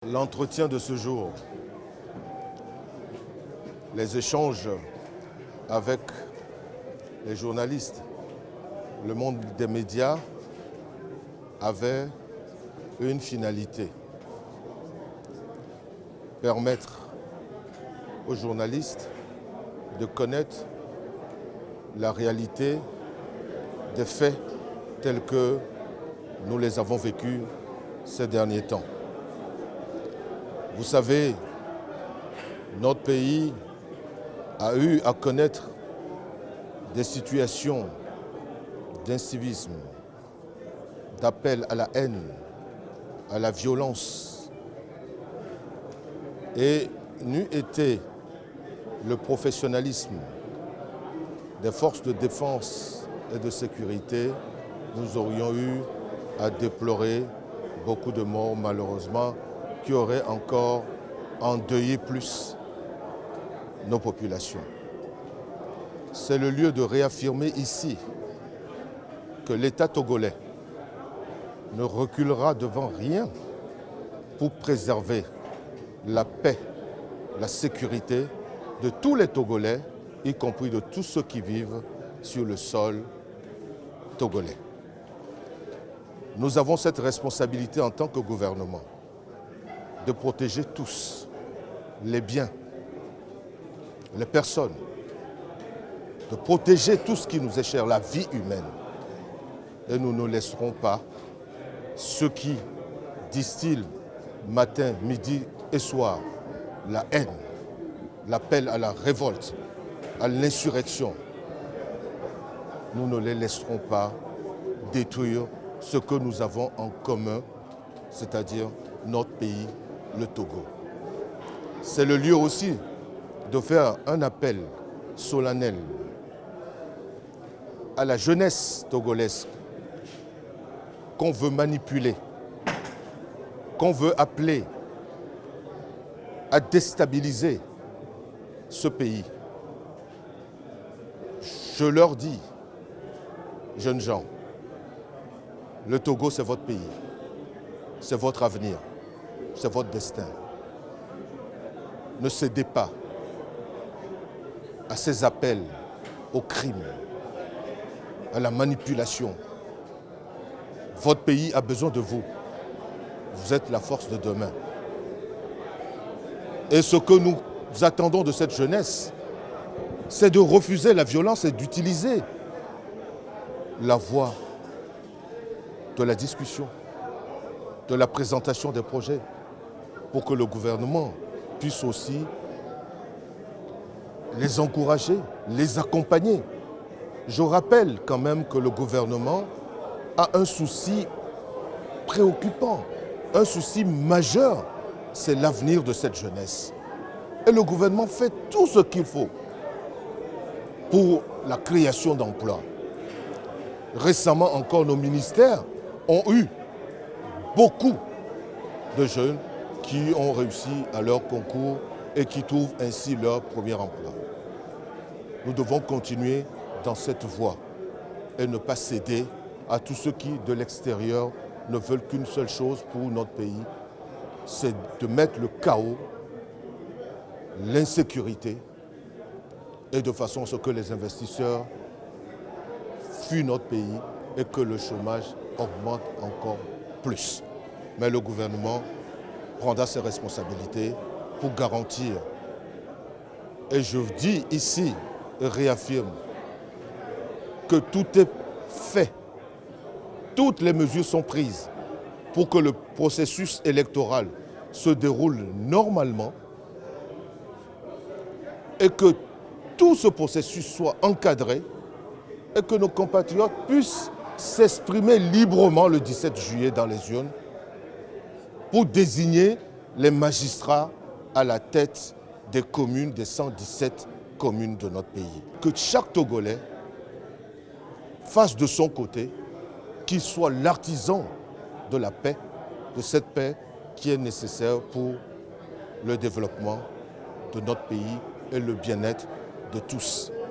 L'entretien de ce jour, les échanges avec les journalistes, le monde des médias avaient une finalité: permettre aux journalistes de connaître la réalité des faits tels que nous les avons vécus ces derniers temps. Vous savez, notre pays a eu à connaître des situations d'incivisme, d'appel à la haine, à la violence. Et n'eût été le professionnalisme des forces de défense et de sécurité, nous aurions eu à déplorer beaucoup de morts, malheureusement, qui auraient encore endeuillé plus nos populations. C'est le lieu de réaffirmer ici que l'État togolais ne reculera devant rien pour préserver la paix, la sécurité de tous les Togolais, y compris de tous ceux qui vivent sur le sol togolais. Nous avons cette responsabilité en tant que gouvernement de protéger tous les biens, les personnes, de protéger tout ce qui nous est cher, la vie humaine. Et nous ne laisserons pas ceux qui distillent matin, midi et soir la haine, l'appel à la révolte, à l'insurrection. Nous ne les laisserons pas détruire ce que nous avons en commun, c'est-à-dire notre pays, le Togo. C'est le lieu aussi de faire un appel solennel à la jeunesse togolaise qu'on veut manipuler, qu'on veut appeler à déstabiliser ce pays. Je leur dis, jeunes gens, le Togo, c'est votre pays, c'est votre avenir, c'est votre destin. Ne cédez pas à ces appels au crime, à la manipulation. Votre pays a besoin de vous. Vous êtes la force de demain. Et ce que nous attendons de cette jeunesse, c'est de refuser la violence et d'utiliser la voie de la discussion, de la présentation des projets, pour que le gouvernement puisse aussi les encourager, les accompagner. Je rappelle quand même que le gouvernement a un souci préoccupant, un souci majeur, c'est l'avenir de cette jeunesse. Et le gouvernement fait tout ce qu'il faut pour la création d'emplois. Récemment encore, nos ministères ont eu beaucoup de jeunes qui ont réussi à leur concours et qui trouvent ainsi leur premier emploi. Nous devons continuer dans cette voie et ne pas céder à tous ceux qui, de l'extérieur, ne veulent qu'une seule chose pour notre pays, c'est de mettre le chaos, l'insécurité, et de façon à ce que les investisseurs fuient notre pays et que le chômage augmente encore plus. Mais le gouvernement prendra ses responsabilités pour garantir. Et je dis ici et réaffirme que tout est fait, toutes les mesures sont prises pour que le processus électoral se déroule normalement et que tout ce processus soit encadré et que nos compatriotes puissent s'exprimer librement le 17 juillet dans les urnes pour désigner les magistrats à la tête des communes, des 117 communes de notre pays. Que chaque Togolais fasse de son côté, qu'il soit l'artisan de la paix, de cette paix qui est nécessaire pour le développement de notre pays et le bien-être de tous.